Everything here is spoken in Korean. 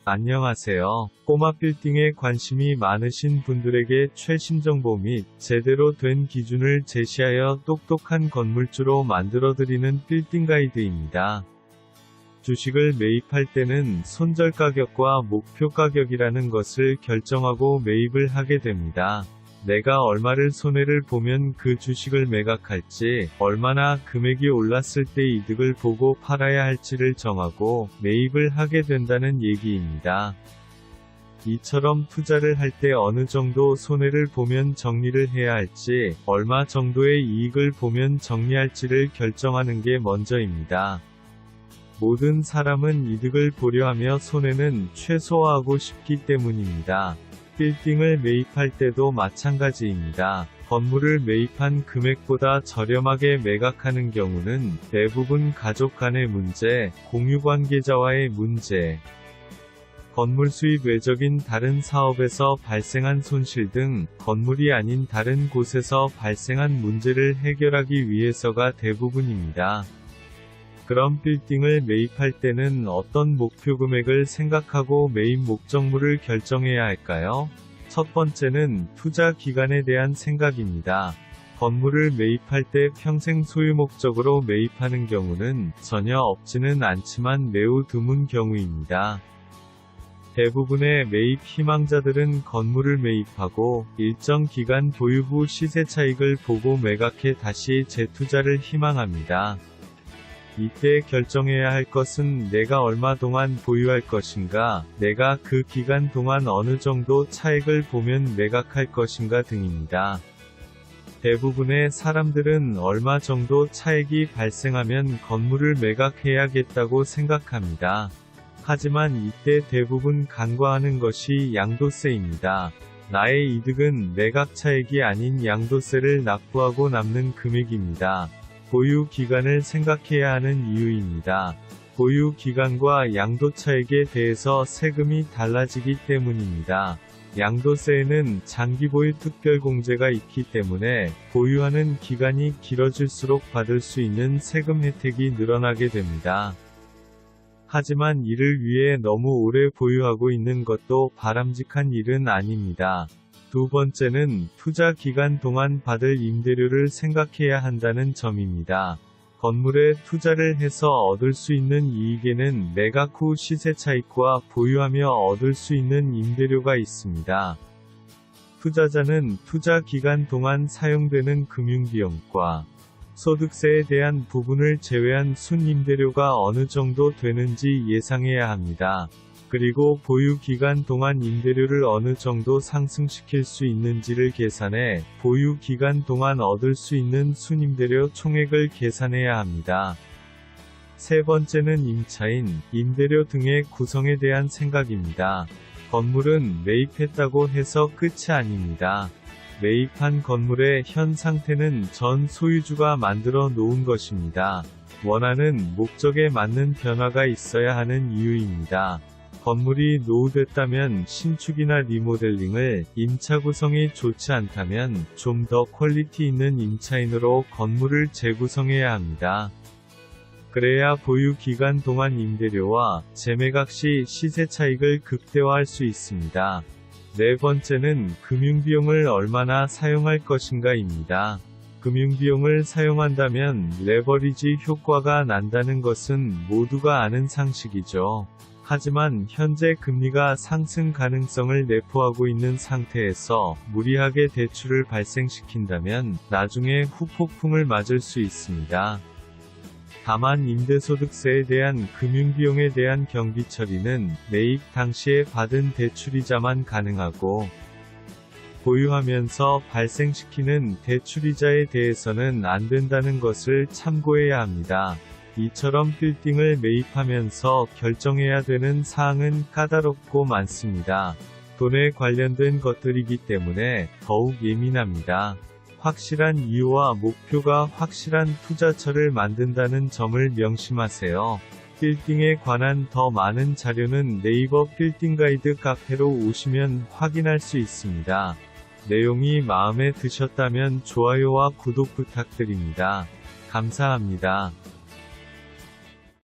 안녕하세요. 꼬마 빌딩에 관심이 많으신 분들에게 최신 정보 및 제대로 된 기준을 제시하여 똑똑한 건물주로 만들어드리는 빌딩 가이드입니다. 주식을 매입할 때는 손절 가격과 목표 가격이라는 것을 결정하고 매입을 하게 됩니다. 내가 얼마를 손해를 보면 그 주식을 매각할지, 얼마나 금액이 올랐을 때 이득을 보고 팔아야 할지를 정하고 매입을 하게 된다는 얘기입니다. 이처럼 투자를 할 때 어느 정도 손해를 보면 정리를 해야 할지, 얼마 정도의 이익을 보면 정리할지를 결정하는 게 먼저입니다. 모든 사람은 이득을 보려 하며 손해는 최소화하고 싶기 때문입니다. 빌딩을 매입할 때도 마찬가지입니다. 건물을 매입한 금액보다 저렴하게 매각하는 경우는 대부분 가족 간의 문제, 공유 관계자와의 문제, 건물 수입 외적인 다른 사업에서 발생한 손실 등 건물이 아닌 다른 곳에서 발생한 문제를 해결하기 위해서가 대부분입니다. 그럼 빌딩을 매입할 때는 어떤 목표 금액을 생각하고 매입 목적물을 결정해야 할까요? 첫 번째는 투자 기간에 대한 생각입니다. 건물을 매입할 때 평생 소유 목적으로 매입하는 경우는 전혀 없지는 않지만 매우 드문 경우입니다. 대부분의 매입 희망자들은 건물을 매입하고 일정 기간 보유 후 시세 차익을 보고 매각해 다시 재투자를 희망합니다. 이때 결정해야 할 것은 내가 얼마 동안 보유할 것인가, 내가 그 기간 동안 어느 정도 차익을 보면 매각할 것인가 등입니다. 대부분의 사람들은 얼마 정도 차익이 발생하면 건물을 매각해야겠다고 생각합니다. 하지만 이때 대부분 간과하는 것이 양도세입니다. 나의 이득은 매각 차익이 아닌 양도세를 납부하고 남는 금액입니다. 보유 기간을 생각해야 하는 이유입니다. 보유 기간과 양도 차익에 대해서 세금이 달라지기 때문입니다. 양도세에는 장기 보유 특별 공제가 있기 때문에 보유하는 기간이 길어질수록 받을 수 있는 세금 혜택이 늘어나게 됩니다. 하지만 이를 위해 너무 오래 보유하고 있는 것도 바람직한 일은 아닙니다. 두 번째는 투자 기간 동안 받을 임대료를 생각해야 한다는 점입니다. 건물에 투자를 해서 얻을 수 있는 이익에는 매각 후 시세 차익과 보유하며 얻을 수 있는 임대료가 있습니다. 투자자는 투자 기간 동안 사용되는 금융비용과 소득세에 대한 부분을 제외한 순임대료가 어느 정도 되는지 예상해야 합니다. 그리고 보유 기간 동안 임대료를 어느 정도 상승시킬 수 있는지를 계산해 보유 기간 동안 얻을 수 있는 순임대료 총액을 계산해야 합니다. 세 번째는 임차인, 임대료 등의 구성에 대한 생각입니다. 건물은 매입했다고 해서 끝이 아닙니다. 매입한 건물의 현 상태는 전 소유주가 만들어 놓은 것입니다. 원하는 목적에 맞는 변화가 있어야 하는 이유입니다. 건물이 노후됐다면 신축이나 리모델링을, 임차 구성이 좋지 않다면 좀 더 퀄리티 있는 임차인으로 건물을 재구성해야 합니다. 그래야 보유 기간 동안 임대료와 재매각 시 시세 차익을 극대화할 수 있습니다. 네 번째는 금융비용을 얼마나 사용할 것인가입니다. 금융비용을 사용한다면 레버리지 효과가 난다는 것은 모두가 아는 상식이죠. 하지만 현재 금리가 상승 가능성을 내포하고 있는 상태에서 무리하게 대출을 발생시킨다면 나중에 후폭풍을 맞을 수 있습니다. 다만 임대소득세에 대한 금융비용에 대한 경비 처리는 매입 당시에 받은 대출이자만 가능하고, 보유하면서 발생시키는 대출이자에 대해서는 안 된다는 것을 참고해야 합니다. 이처럼 빌딩을 매입하면서 결정해야 되는 사항은 까다롭고 많습니다. 돈에 관련된 것들이기 때문에 더욱 예민합니다. 확실한 이유와 목표가 확실한 투자처를 만든다는 점을 명심하세요. 빌딩에 관한 더 많은 자료는 네이버 빌딩 가이드 카페로 오시면 확인할 수 있습니다. 내용이 마음에 드셨다면 좋아요와 구독 부탁드립니다. 감사합니다.